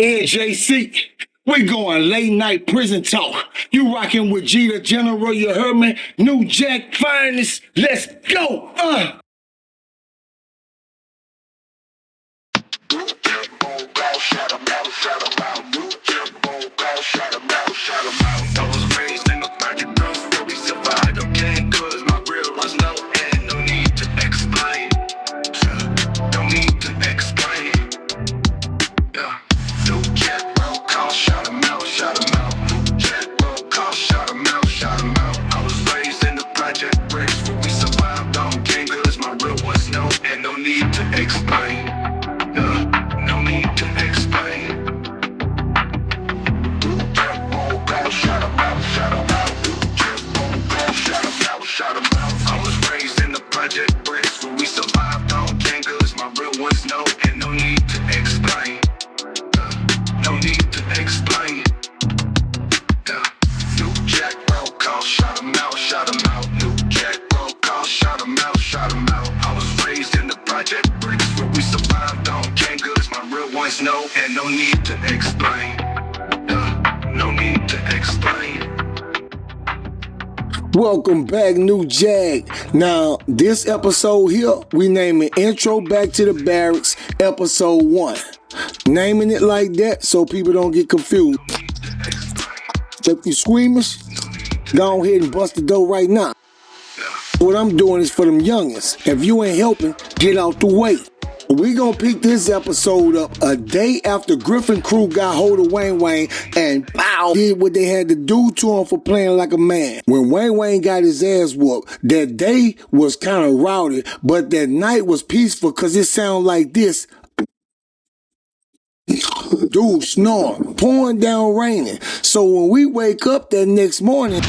NJC, we going late night prison talk. You rocking with G the General, you heard me? New Jack Finest, let's go! Welcome back, New Jag. Now, this episode here, we name it Intro Back to the Barracks, Episode 1. Naming it like that so people don't get confused. If you squeamish, go ahead and bust the door right now. What I'm doing is for them youngins. If you ain't helping, get out the way. We gonna pick this episode up a day after Griffin crew got hold of Wayne and pow, did what they had to do to him for playing like a man. When Wayne got his ass whooped, that day was kind of rowdy, but that night was peaceful because it sounded like this. Dude snoring, pouring down raining. So when we wake up that next morning,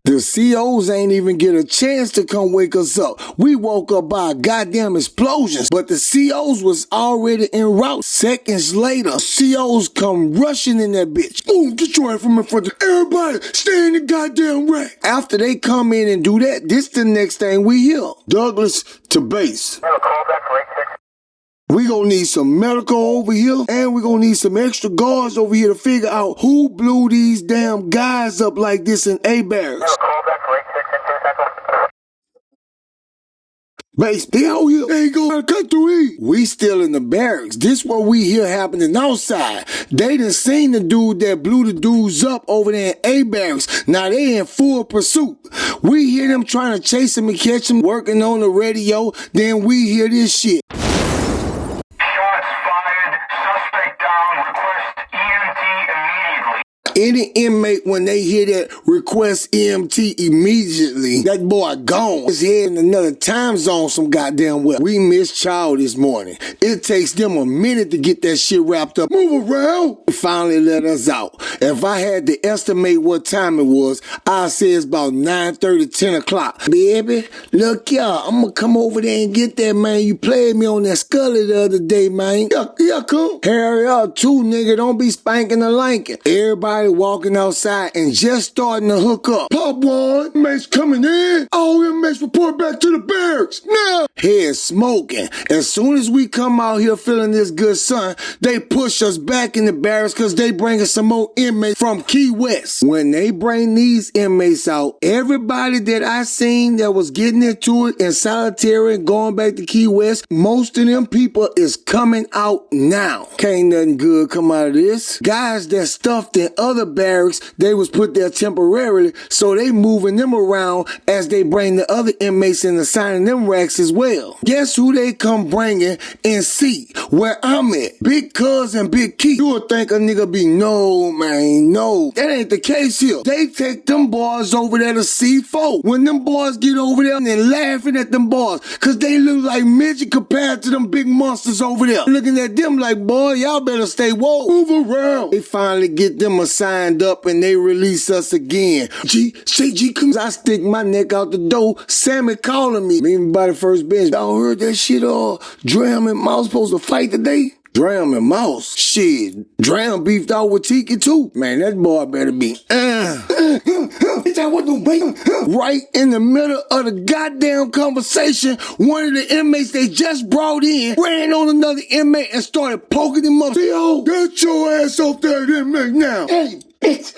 the COs ain't even get a chance to come wake us up. We woke up by a goddamn explosions, but the COs was already en route. Seconds later, COs come rushing in that bitch. Boom, get your ass from in front of everybody. Stay in the goddamn rack. After they come in and do that, this the next thing we hear. Douglas to base. We gonna need some medical over here, and we gonna need some extra guards over here to figure out who blew these damn guys up like this in Barracks. Base, they out here. They ain't gonna cut through E. We still in the barracks. This what we hear happening outside. They done seen the dude that blew the dudes up over there in Barracks. Now they in full pursuit. We hear them trying to chase him and catch him, working on the radio. Then we hear this shit. Any inmate, when they hear that, request EMT immediately. That boy gone. His head in another time zone some goddamn well. We missed Child this morning. It takes them a minute to get that shit wrapped up. Move around. They finally let us out. If I had to estimate what time it was, I'd say it's about 9:30, 10 o'clock. Baby, look y'all, I'm gonna come over there and get that, man. You played me on that Scully the other day, man. Yeah, come. Hurry up, too, nigga. Don't be spanking or lanking. Everybody walking outside and just starting to hook up. Pop one, inmates coming in. All inmates report back to the barracks. Now, head smoking. As soon as we come out here feeling this good sun, they push us back in the barracks because they bringing some more inmates from Key West. When they bring these inmates out, everybody that I seen that was getting into it in solitary and going back to Key West, most of them people is coming out now. Can't nothing good come out of this. Guys that stuffed in other barracks, they was put there temporarily, so they moving them around as they bring the other inmates and assigning them racks as well. Guess who they come bringing in C, where I'm at? Big Cuz and Big Key. You would think a nigga be, no, man, no. That ain't the case here. They take them boys over there to C4. When them boys get over there, they're laughing at them boys, cause they look like midget compared to them big monsters over there. Looking at them like, boy, y'all better stay woke. Move around. They finally get them signed up and they release us again. G, comes. I stick my neck out the door. Sammy calling me. Me by the first bench. Y'all heard that shit? Dram and Mouse supposed to fight today? Dram and Mouse? Shit. Dram beefed out with Tiki too. Man, that boy better be, Right in the middle of the goddamn conversation, one of the inmates they just brought in ran on another inmate and started poking him up. Yo, get your ass up there, inmate now. Hey, bitch.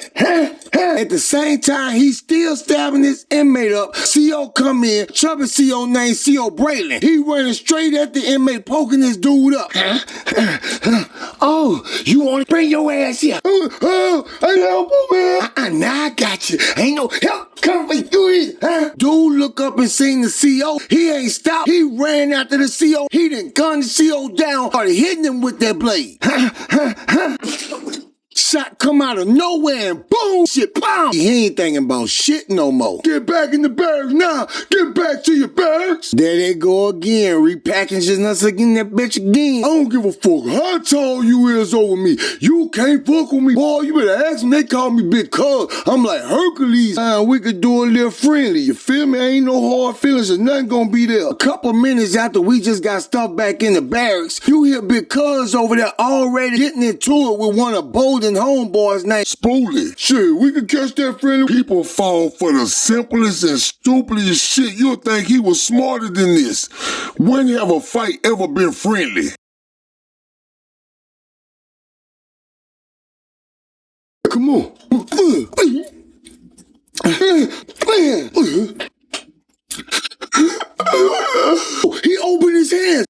At the same time, he's still stabbing this inmate up. CO come in, chubby CO named CO Braylon. He running straight at the inmate, poking this dude up. Oh, you want to bring your ass here? I help him, man. Now I got you. Ain't no help coming through it. Dude look up and seen the CO. He ain't stopped. He ran after the CO. He done gunned the CO down, started hitting him with that blade. Shot come out of nowhere and boom, shit, pow. He ain't thinking about shit no more. Get back in the barracks now. Get back to your barracks. There they go again, repackaging us again, that bitch again. I don't give a fuck how tall you is over me. You can't fuck with me. Boy, you better ask them. They call me Big Cuz. I'm like Hercules. We could do a little friendly. You feel me? Ain't no hard feelings. There's nothing gonna be there. A couple minutes after we just got stuff back in the barracks, you hear Big Cuz over there already getting into it with one of Bolden's homeboys named Spoolie. Shit, we could catch that friendly. People fall for the simplest and stupidest shit. You'll think he was smarter than this. When have a fight ever been friendly? Come on. He opened his hands.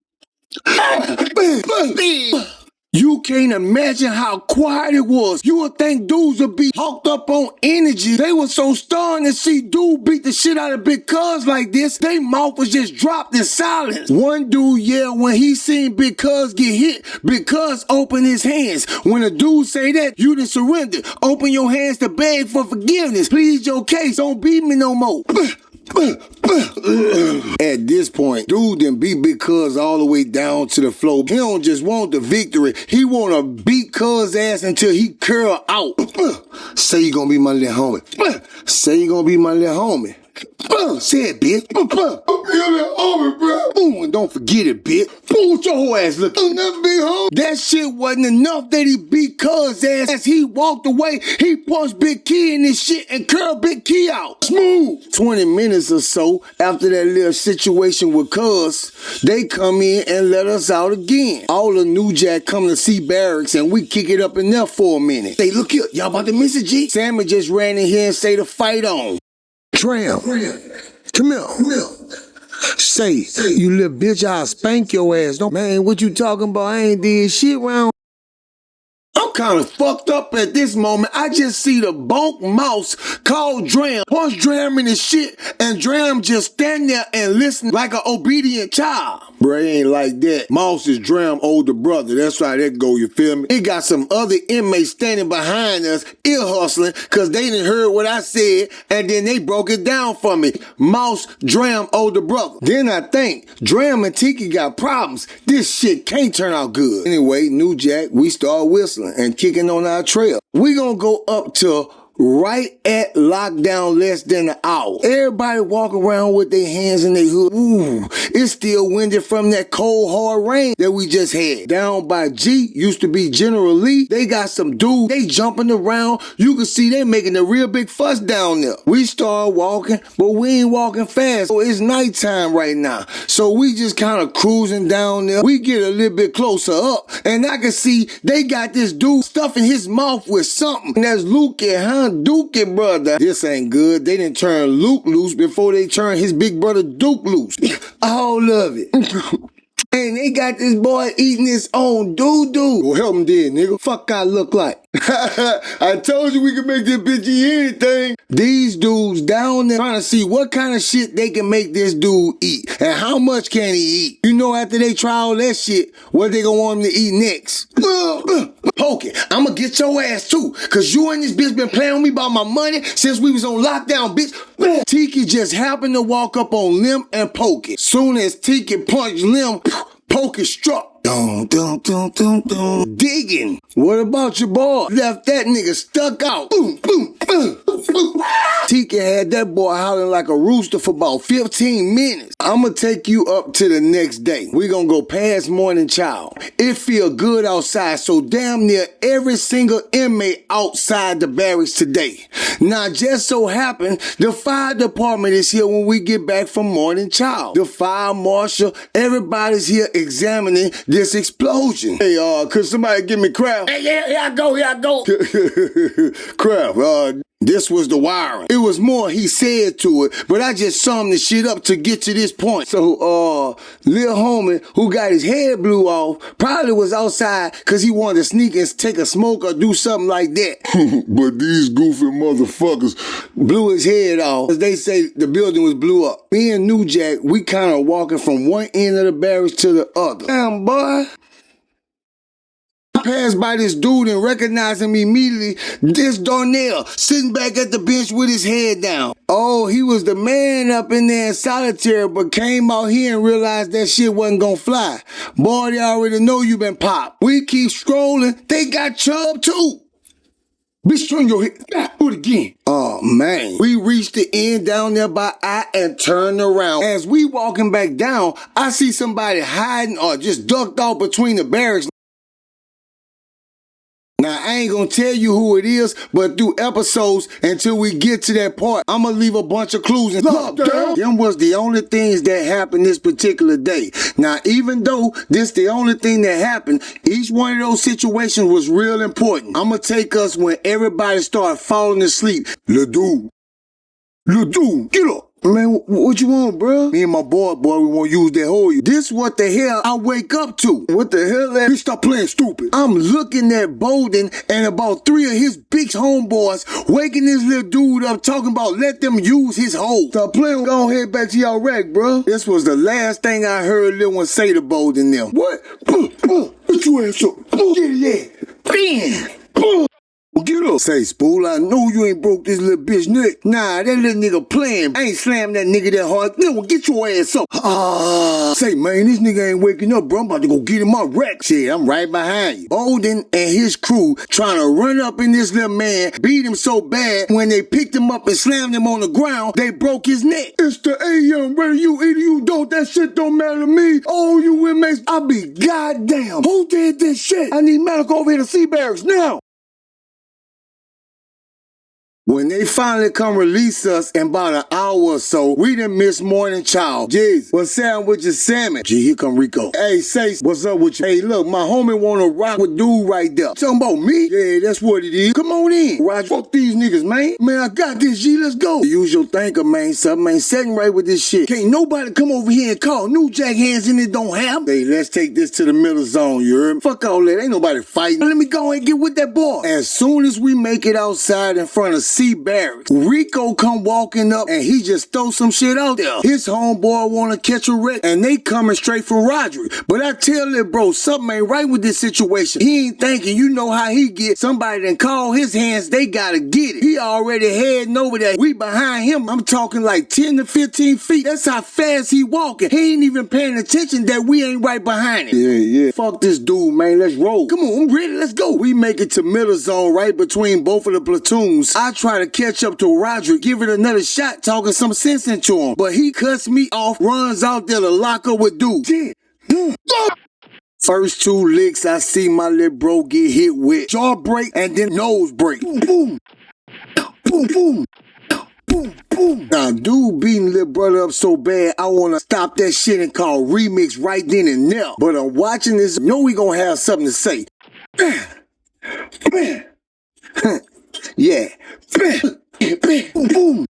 You can't imagine how quiet it was. You would think dudes would be hawked up on energy. They were so stunned to see dude beat the shit out of Big Cuz like this. They mouth was just dropped in silence. One dude yelled when he seen Big Cuz get hit. Big Cuz opened his hands. When a dude say that, you done surrender. Open your hands to beg for forgiveness. Plead your case. Don't beat me no more. At this point, dude done beat Big Cuz all the way down to the floor. He don't just want the victory. He want to beat Cuz ass until he curl out. Say you gonna be my little homie. Say you gonna be my little homie. Say it, bitch. And don't forget it, bitch. What your whole ass look? I'll never be home. That shit wasn't enough that he beat Cuz ass. As he walked away, he punched Big Key in his shit and curled Big Key out. Smooth. 20 minutes or so after that little situation with Cuz, they come in and let us out again. All the new jack come to see Barracks and we kick it up in there for a minute. Say, look here, y'all about to miss it, G? Sammy just ran in here and say the fight on. Tram, come here. Say, you little bitch, I'll spank your ass. Don't, man, what you talking about? I ain't did shit round. I'm kind of fucked up at this moment. I just see the bunk mouse called Dram, punch Dram in his shit, and Dram just stand there and listen like an obedient child. Bruh, ain't like that. Mouse is Dram older brother. That's right, that go, you feel me? He got some other inmates standing behind us, ear hustling, cause they didn't heard what I said, and then they broke it down for me. Mouse, Dram older brother. Then I think, Dram and Tiki got problems. This shit can't turn out good. Anyway, New Jack, we start whistling and kicking on our trail. We gonna go up to right at lockdown less than an hour. Everybody walk around with their hands in their hood. Ooh, it's still windy from that cold, hard rain that we just had. Down by G, used to be General Lee, they got some dudes, they jumping around. You can see they making a real big fuss down there. We start walking, but we ain't walking fast. So it's nighttime right now. So we just kind of cruising down there. We get a little bit closer up, and I can see they got this dude stuffing his mouth with something. And that's Luke, huh? Dookie brother. This ain't good. They didn't turn Luke loose before they turned his big brother Duke loose. All of it. And they got this boy eating his own doo-doo. Well, help him then, nigga. Fuck I look like. I told you we could make this bitch eat anything. These dudes down there trying to see what kind of shit they can make this dude eat. And how much can he eat? You know, after they try all that shit, what they gonna want him to eat next? Pokey, I'ma get your ass too. Cause you and this bitch been playing with me about my money since we was on lockdown, bitch. Tiki just happened to walk up on Lim and Pokey. Soon as Tiki punched Lim, Pokey struck. Digging. What about your boy? Left that nigga stuck out. Tika had that boy hollering like a rooster for about 15 minutes. I'ma take you up to the next day. We gonna go past morning child. It feel good outside, so damn near every single inmate outside the barracks today. Now just so happen, the fire department is here when we get back from morning child. The fire marshal, everybody's here examining this explosion. Hey, could somebody give me Kraft? Hey, here I go. Kraft, this was the wiring. It was more he said to it, but I just summed the shit up to get to this point. So, lil homie who got his head blew off probably was outside cause he wanted to sneak and take a smoke or do something like that. But these goofy motherfuckers blew his head off cause they say the building was blew up. Me and New Jack, we kind of walking from one end of the barracks to the other. Damn, boy. I passed by this dude and recognized him immediately. This Darnell sitting back at the bench with his head down. Oh, he was the man up in there in solitary, but came out here and realized that shit wasn't gonna fly. Boy, they already know you been popped. We keep scrolling. They got Chubb too. Bitch, turn your head. Do it again. Oh, man. We reached the end down there by I and turned around. As we walking back down, I see somebody hiding or just ducked off between the barracks. Now, I ain't gonna tell you who it is, but through episodes, until we get to that part, I'ma leave a bunch of clues and lockdown. Them was the only things that happened this particular day. Now, even though this the only thing that happened, each one of those situations was real important. I'ma take us when everybody started falling asleep. Lil dude, Get up. Man, what you want, bro? Me and my boy, we won't use that hole. This what the hell I wake up to. What the hell, that? Stop playing stupid. I'm looking at Bolden and about 3 of his big homeboys waking this little dude up talking about let them use his hole. Stop playing, go head back to y'all rack, bro. This was the last thing I heard little one say to Bolden them. What? Get your ass up. Get it, bam. Get up. Say, Spool, I know you ain't broke this little bitch neck. Nah, that little nigga playing. I ain't slammed that nigga that hard. No, get your ass up. Say, man, this nigga ain't waking up, bro. I'm about to go get him my rack. Shit, I'm right behind you. Bolden and his crew trying to run up in this little man, beat him so bad, when they picked him up and slammed him on the ground, they broke his neck. it's the AM, whether you eat or you don't, that shit don't matter to me. All you inmates, I be goddamn. Who did this shit? I need medical over here to see Barracks now. When they finally come release us in about an hour or so, we done miss morning child. Jeez, what's up with your salmon? Gee, here come Rico. Hey, say, what's up with you? Hey, look, my homie wanna rock with dude right there. Talking about me? Yeah, that's what it is. Come on in. Roger, fuck these niggas, man. Man, I got this, G, let's go. Use your thinker, man. Something ain't setting right with this shit. Can't nobody come over here and call New Jack hands in it don't have. Hey, let's take this to the middle zone, you heard me? Fuck all that, ain't nobody fighting. Let me go and get with that boy. As soon as we make it outside in front of Barracks, Rico come walking up and he just throw some shit out there. His homeboy wanna catch a wreck and they coming straight for Roderick. But I tell it, bro, something ain't right with this situation. He ain't thinking, you know how he get. Somebody done call his hands, they gotta get it. He already heading over there. We behind him, I'm talking like 10 to 15 feet. That's how fast he walking. He ain't even paying attention that we ain't right behind him. Yeah. Fuck this dude, man, let's roll. Come on, I'm ready, let's go. We make it to middle zone right between both of the platoons. I try to catch up to Roderick, give it another shot, talking some sense into him. But he cuts me off, runs out there to lock up with dude. First 2 licks, I see my little bro get hit with jaw break and then nose break. Boom, boom. Boom, boom. Boom, boom. Now, dude beating little brother up so bad, I want to stop that shit and call remix right then and there. But I'm watching this, know we gonna have something to say. Yeah. Boom, boom.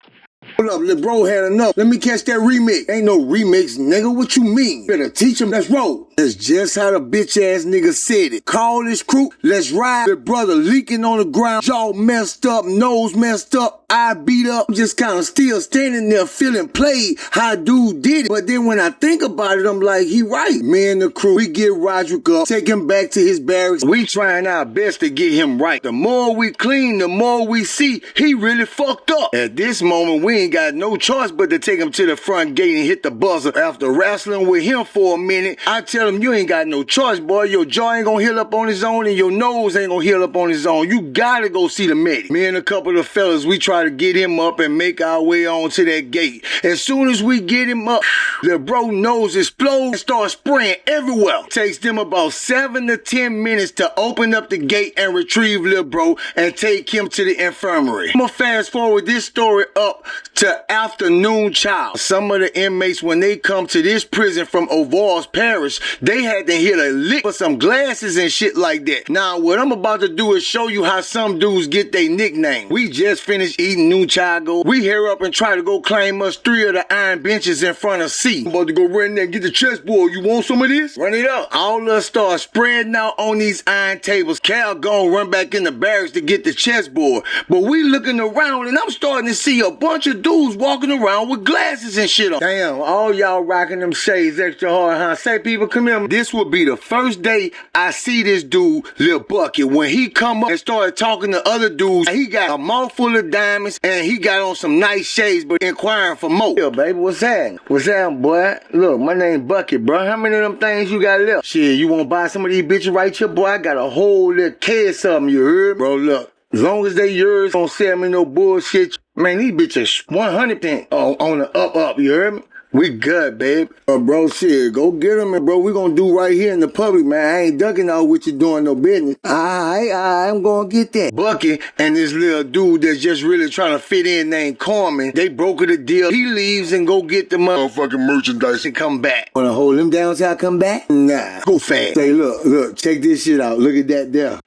Hold up, little bro had enough. Let me catch that remix. Ain't no remix, nigga. What you mean? Better teach him, let's roll. That's just how the bitch ass nigga said it. Call this crew, let's ride. Little brother leaking on the ground, jaw messed up, nose messed up, eye beat up. I'm just kind of still standing there feeling played how dude did it. But then when I think about it, I'm like, he right. Me and the crew, we get Roderick up, take him back to his barracks. We trying our best to get him right. The more we clean, the more we see he really fucked up. At this moment, we ain't got no choice but to take him to the front gate and hit the buzzer. After wrestling with him for a minute, I tell him, you ain't got no choice, boy. Your jaw ain't gonna heal up on his own and your nose ain't gonna heal up on his own. You gotta go see the medic. Me and a couple of fellas, we try try to get him up and make our way on to that gate. As soon as we get him up, the bro nose explodes and starts spraying everywhere. Takes them about 7 to 10 minutes to open up the gate and retrieve lil bro and take him to the infirmary. I'm gonna fast forward this story up to afternoon child. Some of the inmates, when they come to this prison from Oval's Parish, they had to hit a lick for some glasses and shit like that. Now, what I'm about to do is show you how some dudes get their nickname. We just finished eating new chago. We hair up and try to go claim us 3 of the iron benches in front of C. I'm about to go run there and get the chessboard. You want some of this? Run it up. All of us start spreading out on these iron tables. Cal gonna run back in the barracks to get the chessboard. But we looking around and I'm starting to see a bunch of dudes walking around with glasses and shit on. Damn, all y'all rocking them shades extra hard, huh? Say, people, come here. This will be the first day I see this dude, Lil Bucket. When he come up and started talking to other dudes, he got a mouthful of diamonds and he got on some nice shades, but inquiring for more. Yo, baby, what's that? What's that, boy? Look, my name Bucket, bro. How many of them things you got left? Shit, you wanna buy some of these bitches right here, boy? I got a whole little case of them, you heard? Bro, look. As long as they yours, don't sell me no bullshit. Man, these bitches 100% on the up, you heard me? We good, babe. Bro, shit, go get them, and bro, we gonna do right here in the public, man. I ain't ducking out with you doing no business. I'm gonna get that. Bucky and this little dude that's just really trying to fit in named Carmen, they brokered a deal. He leaves and go get the Motherfucking merchandise and come back. Wanna hold him down till I come back? Nah, go fast. Say, look, check this shit out. Look at that there.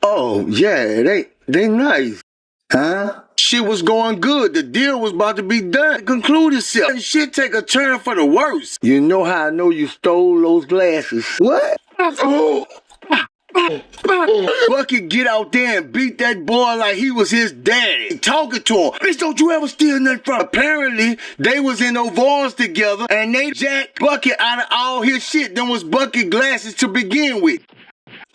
Oh, yeah, they nice. Huh? Shit was going good. The deal was about to be done. Conclude itself. And shit take a turn for the worse. You know how I know you stole those glasses? What? Bucky get out there and beat that boy like he was his daddy. Talking to him. Bitch, don't you ever steal nothing from him. Apparently, they was in Oval's together and they jacked Bucky out of all his shit. Them was Bucky glasses to begin with.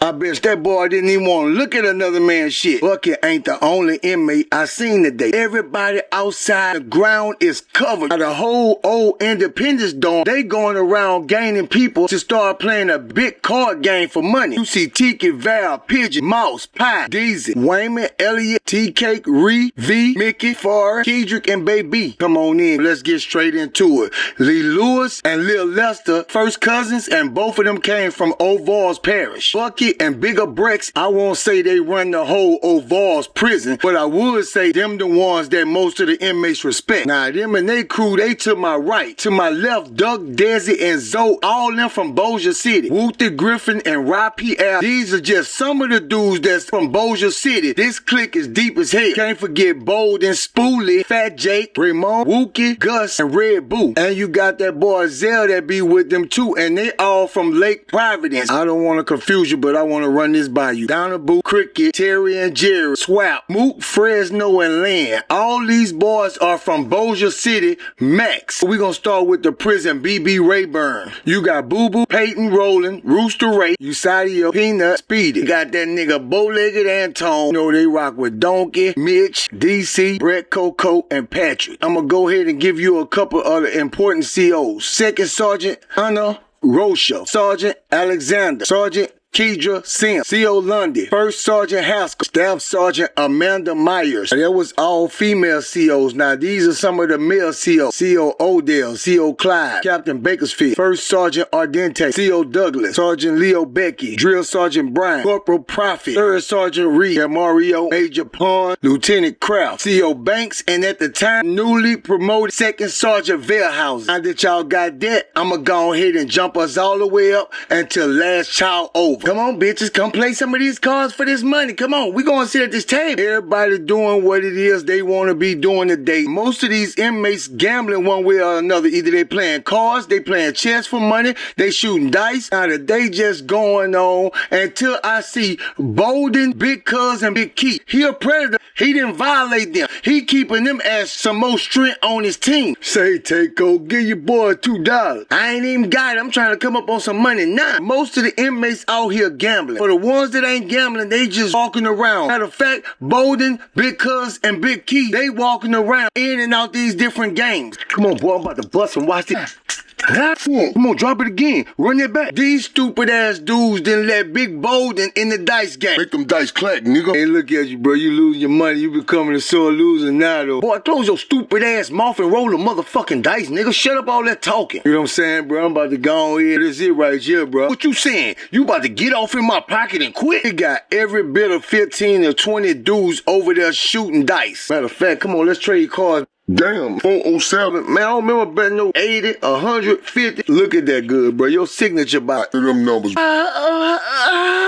I bet that boy didn't even want to look at another man's shit. Bucket ain't the only inmate I seen today. Everybody outside the ground is covered. Now, the whole old Independence Dome, they going around gaining people to start playing a big card game for money. You see Tiki, Val, Pigeon, Mouse, Pie, Deezy, Wayman, Elliot, T-Cake, Ree, V, Mickey, Farr, Kedrick, and Baby. Come on in. Let's get straight into it. Lee Lewis and Lil Lester, first cousins, and both of them came from Oval's Parish. Bucky and Bigger Brex, I won't say they run the whole Oval's prison, but I would say them the ones that most of the inmates respect. Now, them and they crew, they to my right. To my left, Doug, Desi, and Zoe, all them from Bossier City. Wooty Griffin and Robbie L. These are just some of the dudes that's from Bossier City. This clique is deep as hell. Can't forget Bold and Spoolie, Fat Jake, Ramon, Wookie, Gus, and Red Boo. And you got that boy Zell that be with them too, and they all from Lake Providence. I don't want to confuse you, but I want to run this by you. Donaboo, Cricket, Terry and Jerry, Swap, Mook, Fresno, and Land. All these boys are from Bossier City, Max. We're going to start with the prison, BB Rayburn. You got Boo Boo, Peyton, Roland, Rooster Ray, Usadio, Peanut, Speedy. You got that nigga Bow-Legged Anton. You know they rock with Donkey, Mitch, DC, Brett Coco, and Patrick. I'm going to go ahead and give you a couple other important COs. Second Sergeant Anna Rocha, Sergeant Alexander, Sergeant Kedra Sims, C.O. Lundy, First Sergeant Haskell, Staff Sergeant Amanda Myers. That was all female COs. Now, these are some of the male COs. C.O. Odell, C.O. Clyde, Captain Bakersfield, First Sergeant Ardente, C.O. Douglas, Sergeant Leo Becky, Drill Sergeant Brian, Corporal Prophet, Third Sergeant Reed, Mario, Major Pond, Lieutenant Kraft, C.O. Banks, and at the time, newly promoted Second Sergeant Verhausen. Now that y'all got that, I'm going to go ahead and jump us all the way up until last child over. Come on, bitches, come play some of these cards for this money. Come on, we gonna sit at this table. Everybody doing what it is they want to be doing today. Most of these inmates gambling one way or another. Either they playing cards, they playing chess for money, they shooting dice. Now the day just going on until I see Bolden, Big Cuz, and Big Keith. He a predator. He didn't violate them. He keeping them as some more strength on his team. Say, Takeo, give your boy $2. I ain't even got it. I'm trying to come up on some money now. Most of the inmates out here gambling. For the ones that ain't gambling, they just walking around. Matter of fact, Bolden, Big Cuz, and Big Keith, they walking around in and out these different games. Come on, boy, I'm about to bust and watch this. Come on, drop it again. Run it back. These stupid ass dudes didn't let Big Bolden in the dice game. Make them dice clack, nigga. Hey, look at you, bro. You losing your money. You becoming a sore loser now, though. Boy, close your stupid ass mouth and roll the motherfucking dice, nigga. Shut up all that talking. You know what I'm saying, bro? I'm about to go on here. This is it right here, bro. What you saying? You about to get off in my pocket and quit? He got every bit of 15 or 20 dudes over there shooting dice. Matter of fact, come on, let's trade cards. Damn, 407. Man, I don't remember betting no 80, 150. Look at that good, bro. Your signature box. Them numbers.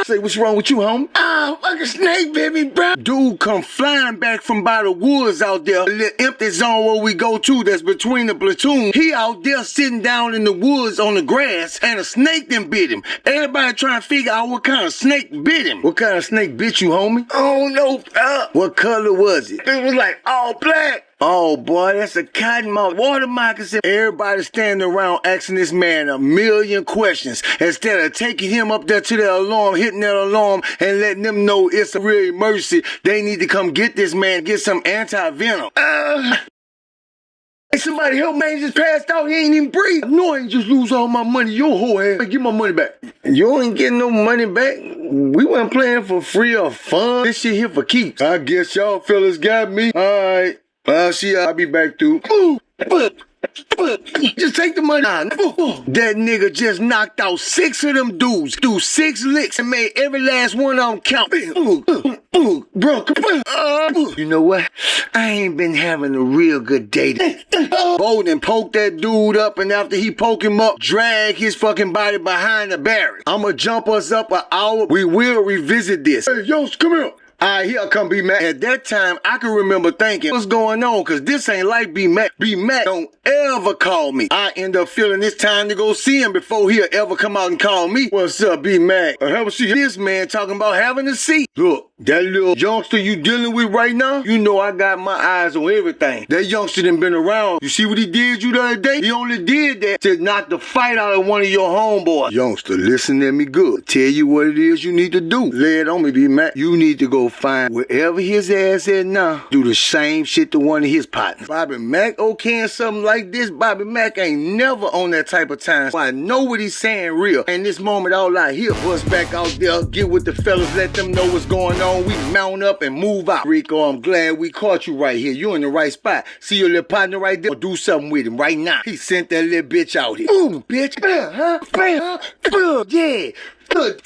Say, what's wrong with you, homie? Fucking snake, baby, bro. Dude come flying back from by the woods out there. A little empty zone where we go to that's between the platoon. He out there sitting down in the woods on the grass and a snake then bit him. Everybody trying to figure out what kind of snake bit him. What kind of snake bit you, homie? Oh, no. What color was it? It was like all black. Oh boy, that's a cottonmouth water moccasin. Everybody standing around asking this man a million questions instead of taking him up there to the alarm, hitting that alarm and letting them know it's a real emergency. They need to come get this man, get some anti-venom. Hey, somebody help me, he just passed out, he ain't even breathe. No, I ain't just lose all my money, your whole ass. Get my money back. You ain't getting no money back. We wasn't playing for free or fun. This shit here for keeps. I guess y'all fellas got me. All right. See, I'll be back through. Just take the money. That nigga just knocked out 6 of them dudes through 6 licks and made every last one of them count. Bro, you know what? I ain't been having a real good day. Bolden poked that dude up, and after he poked him up, drag his fucking body behind the barracks. I'ma jump us up an hour. We will revisit this. Hey, yo, come here. Alright, here I come B-Mac. At that time, I can remember thinking, what's going on? Cause this ain't like B-Mac. B-Mac don't ever call me. I end up feeling it's time to go see him before he'll ever come out and call me. What's up, B-Mac? Have a seat. This man talking about having a seat. Look, that little youngster you dealing with right now, you know I got my eyes on everything. That youngster done been around. You see what he did you the other day? He only did that to knock the fight out of one of your homeboys. Youngster, listen to me good. Tell you what it is you need to do. Lay it on me, B-Mac. You need to go find wherever his ass at now, do the same shit to one of his partners. Bobby Mack okaying something like this? Bobby Mack ain't never on that type of time. So I know what he's saying real. And this moment all I hear was back out there, get with the fellas, let them know what's going on. We mount up and move out. Rico, I'm glad we caught you right here. You're in the right spot. See your little partner right there? Do something with him right now. He sent that little bitch out here. Ooh, bitch. Yeah. Good.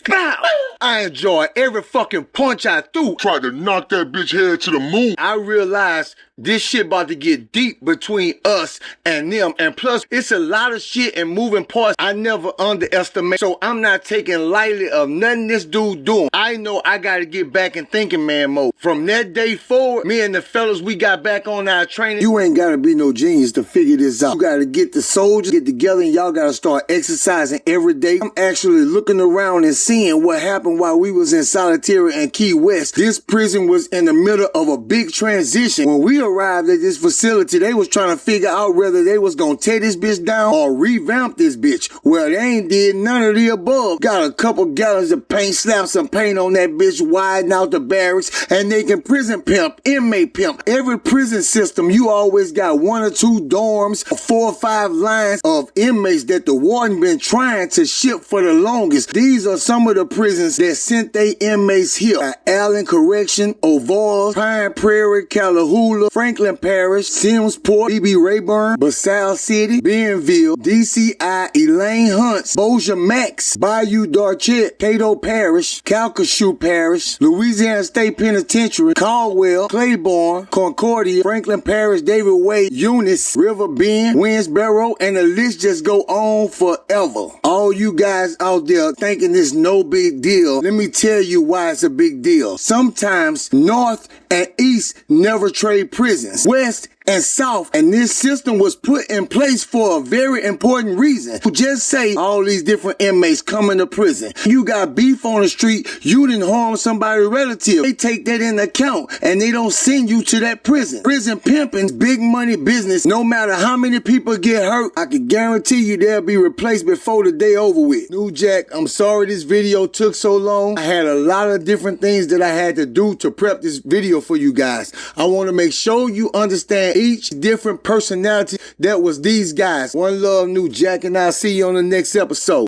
I enjoy every fucking punch I threw. Tried to knock that bitch head to the moon. I realized this shit about to get deep between us and them. And plus, it's a lot of shit and moving parts I never underestimate. So I'm not taking lightly of nothing this dude doing. I know I gotta get back in thinking man mode. From that day forward, me and the fellas, we got back on our training. You ain't gotta be no genius to figure this out. You gotta get the soldiers, get together, and y'all gotta start exercising every day. I'm actually looking around and seeing what happened while we was in solitary and Key West. This prison was in the middle of a big transition. When we arrived at this facility, they was trying to figure out whether they was gonna tear this bitch down or revamp this bitch. Well, they ain't did none of the above. Got a couple gallons of paint, slapped some paint on that bitch, widen out the barracks, and they can prison pimp, inmate pimp. Every prison system, you always got 1 or 2 dorms, 4 or 5 lines of inmates that the warden been trying to ship for the longest. These are some of the prisons that sent they inmates here. Allen Correction, Oval, Pine Prairie, Callahoola, Franklin Parish, Simmsport, B.B. Rayburn, LaSalle City, Bentonville, DCI, Elaine Hunts, Bossier Max, Bayou Darchet, Cato Parish, Calcasieu Parish, Louisiana State Penitentiary, Caldwell, Claiborne, Concordia, Franklin Parish, David Wade, Eunice, River Bend, Winsboro, and the list just go on forever. All you guys out there thinking this no big deal, let me tell you why it's a big deal. Sometimes North and East never trade prisons. West and South, and this system was put in place for a very important reason. Just say all these different inmates coming to prison. You got beef on the street, you didn't harm somebody's relative. They take that into account and they don't send you to that prison. Prison pimping's big money business. No matter how many people get hurt, I can guarantee you they'll be replaced before the day over with. New Jack, I'm sorry this video took so long. I had a lot of different things that I had to do to prep this video for you guys. I want to make sure you understand each different personality that was these guys. One love, New Jack, and I'll see you on the next episode.